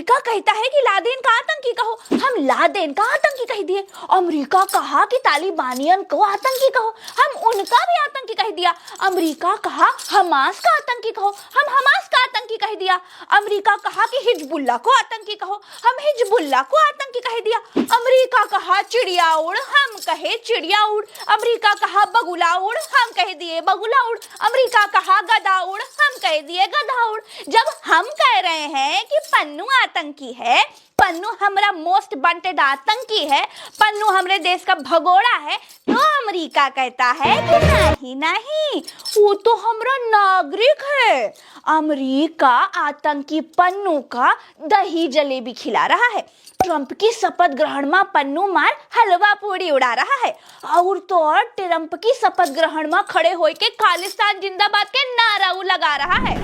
America कहता है कि लादेन का आतंकी कहो, हम लादेन का आतंकी कह दिए। अमेरिका कहा कि तालिबानियन को आतंकी कहो, हम उनका भी आतंकी कह दिया। अमेरिका कहा हमास का आतंकी कहो, हम हमास का आतंकी कह दिया। अमेरिका कहा कि हिजबुल्ला को आतंकी कहो, हम हिजबुल्ला को आतंकी कह दिया। अमेरिका कहा चिड़िया उड़, हम कहे चिड़िया उड़। अमेरिका कहा बगुला उड़, हम कह दिए बगुला उड़। अमेरिका कहा गधा उड़, हम कह दिए गधा उड़। जब हम कह रहे हैं कि पन्नू आतंकी है, पन्नू हमारा मोस्ट वांटेड आतंकी है, पन्नू हमारे देश का भगोड़ा है, तो अमेरिका कहता है कि नहीं नहीं वो तो हमारा नागरिक है। अमेरिका आतंकी पन्नू का दही जलेबी खिला रहा है, ट्रंप की शपथ ग्रहण में पन्नू मार हलवा पूरी उड़ा रहा है, और तो और ट्रंप की शपथ ग्रहण में खड़े होकर के खालिस्तान जिंदाबाद के नारा लगा रहा है।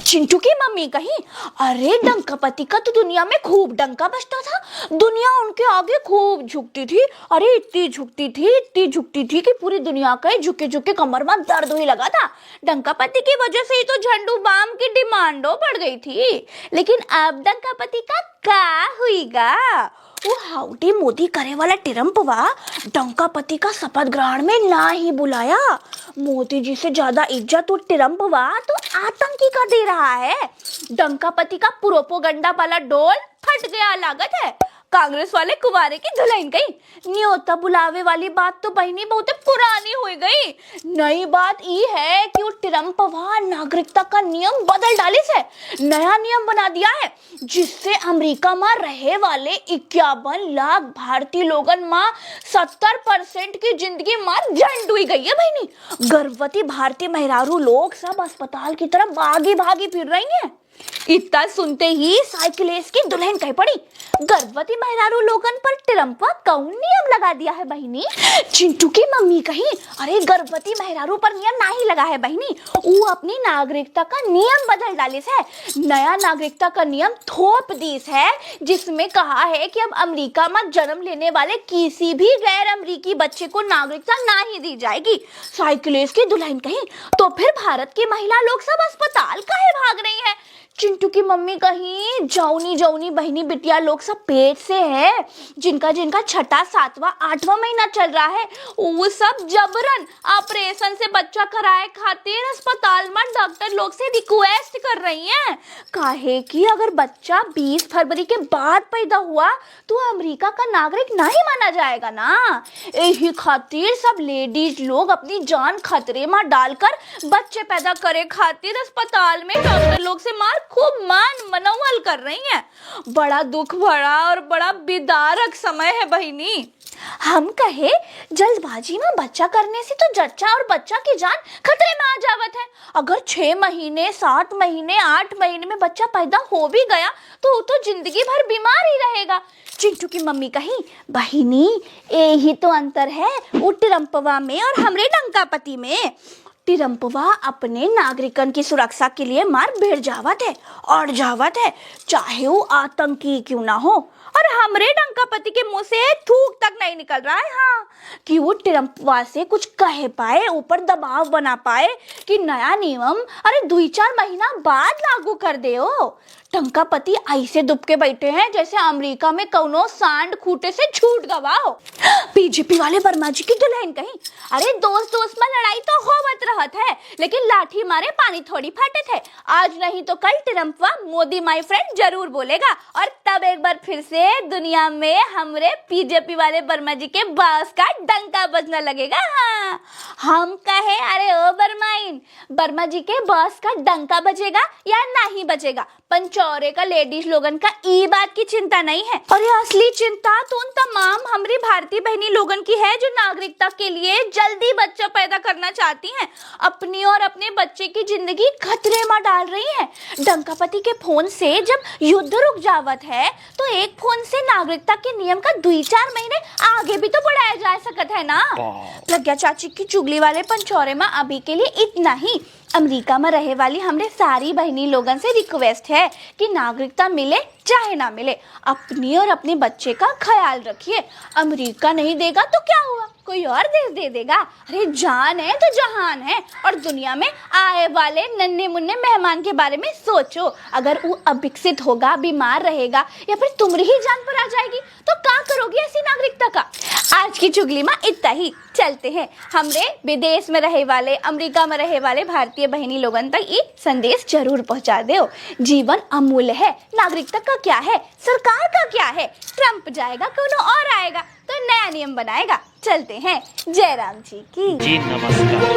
चिंटू की मम्मी कही, अरे डंकापति का तो दुनिया में खूब डंका बजता था, दुनिया उनके आगे खूब झुकती थी। अरे इतनी झुकती थी कि पूरी दुनिया का झुके झुके कमर में दर्द होने लगा था। डंकापति की वजह से ही तो झंडू बाम की डिमांडो बढ़ गई थी। लेकिन अब डंकापति का क्या हुईगा? वो हाउडी मोदी करे वाला ट्रंप वा डंकापति का शपथ ग्रहण में ना ही बुलाया। मोदी जी से ज्यादा इज्जत वो ट्रंप वा तो आतंकी का दे रहा है। डंकापति का प्रोपोगंडा वाला डोल फट गया लागत है। कांग्रेस वाले कुवारे की दुल्हन गई। न्योता बुलावे वाली बात तो बहनी बहुत पुरानी हो गई। नई बात ये है कि वो ट्रंप वहां नागरिकता का नियम बदल डाली से नया नियम बना दिया है, जिससे अमेरिका में रहे वाले 51 लाख भारतीय लोगन में 70% की जिंदगी में झंड हुई गई है। बहनी गर्भवती भारतीय महिलारू लोग सब अस्पताल की तरफ भागी फिर रही हैं। इतना सुनते ही साइकिलेस की दुल्हन कह पड़ी, गर्भवती महिलारू लोगन पर ट्रंप कौन नियम लगा दिया है बहनी? चिंटू की मम्मी कही, अरे गर्भवती महिलारू पर नियम नहीं लगा है बहनी, वो अपनी नागरिकता का नियम बदल डालिस है। नया नागरिकता का नियम थोप दीस है, जिसमें कहा है कि अब अमेरिका में जन्म लेने वाले किसी भी गैर अमेरिकी बच्चे को नागरिकता नहीं दी जाएगी। साइकिलेस की दुल्हन कही, तो फिर भारत की महिला लोग सब अस्पताल काहे भाग रही है? चिंटू की मम्मी कहीं जौनी बहनी बिटिया लोग सब पेट से है, जिनका 6ठा 7वां 8वां महीना चल रहा है, वो सब जबरन ऑपरेशन से बच्चा कराए खातिर अस्पताल में डॉक्टर लोग से रिक्वेस्ट कर रही हैं। काहे कि अगर बच्चा 20 फरवरी के बाद पैदा हुआ तो अमेरिका का नागरिक नहीं माना जाएगा ना। यही खातिर सब लेडीज लोग अपनी जान खतरे में डालकर बच्चे पैदा करे खातिर अस्पताल में डॉक्टर लोग से मार खूब मान मनोवल कर रही हैं। बड़ा दुख भरा और बड़ा विदारक समय है बहिनी। हम कहे जल्दबाजी में बच्चा करने से तो जच्चा और बच्चा की जान खतरे में आ जावत है। अगर 6 महीने 7 महीने 8 महीने में बच्चा पैदा हो भी गया तो वो तो जिंदगी भर बीमार ही रहेगा। चिंटू की मम्मी कही, बहिनी यही तो अंतर है वो ट्रंपवा में और हमरे डंकापति में। ट्रंपवा अपने नागरिकन की सुरक्षा के लिए मार भिड़ जावत है और जावत है, चाहे वो आतंकी क्यों ना हो। और हमरे डंकापति के मुंह से थूक तक नहीं निकल रहा है हाँ कि वो ट्रंपवा से कुछ कह पाए, ऊपर दबाव बना पाए कि नया नियम अरे 2-4 महीना बाद लागू कर दे। डंकापति ऐसे दुब के बैठे हैं जैसे अमेरिका में कौनो सांड खूटे से छूट गवाओ। बीजेपी वाले वर्मा जी की दुल्हन कही, अरे दोस्त में लड़ाई तो होवत रहत है, लेकिन लाठी मारे पानी थोड़ी फाटे थे। आज नहीं तो कल ट्रंपवा मोदी माय फ्रेंड जरूर बोलेगा और तब एक बार फिर से दुनिया में हमरे बीजेपी वाले वर्मा जी के बॉस का डंका बजना लगेगा। हाँ हम कहे, अरे ओ बर्माइन, वर्मा जी के बॉस का डंका बजेगा या नहीं बजेगा, पंचौरे का लेडीज लोगन का ई बात की चिंता नहीं है। और ये असली चिंता तो उन तमाम हमारी भारतीय बहनी लोगन की है जो नागरिकता के लिए जल्दी बच्चा पैदा करना चाहती हैं, अपनी और अपने बच्चे की जिंदगी खतरे में डाल रही हैं। डंकापति के फोन से जब युद्ध रुक जावत है तो एक फोन से नागरिकता के नियम का 2-4 महीने आगे भी तो बढ़ाया जा सकता है ना। प्रज्ञा चाची की चुगली वाले पंचौरे में अभी के लिए इतना ही। अमेरिका में रहे वाली हमरे सारी बहनी लोगन से रिक्वेस्ट है कि नागरिकता मिले चाहे ना मिले, अपनी और अपने बच्चे का ख्याल रखिए। अमेरिका नहीं देगा तो क्या हुआ, कोई और देश दे देगा। अरे जान है तो जहान है, और दुनिया में आए वाले नन्हे मुन्ने मेहमान के बारे में सोचो। अगर वो अविकसित होगा, बीमार रहेगा, या फिर तुम्हारी ही जान पर आ जाएगी तो क्या करोगी ऐसी नागरिकता का। आज की चुगली में इतना ही। चलते हैं हमरे विदेश में रहे वाले, अमेरिका में रहे वाले भारतीय बहनी लोगन तक ये संदेश जरूर पहुंचा दो। जीवन अमूल्य है, नागरिकता का क्या है, सरकार का क्या है। ट्रंप जाएगा, कोनो और आएगा तो नया नियम बनाएगा। चलते हैं, जय राम जी की। जी नमस्कार।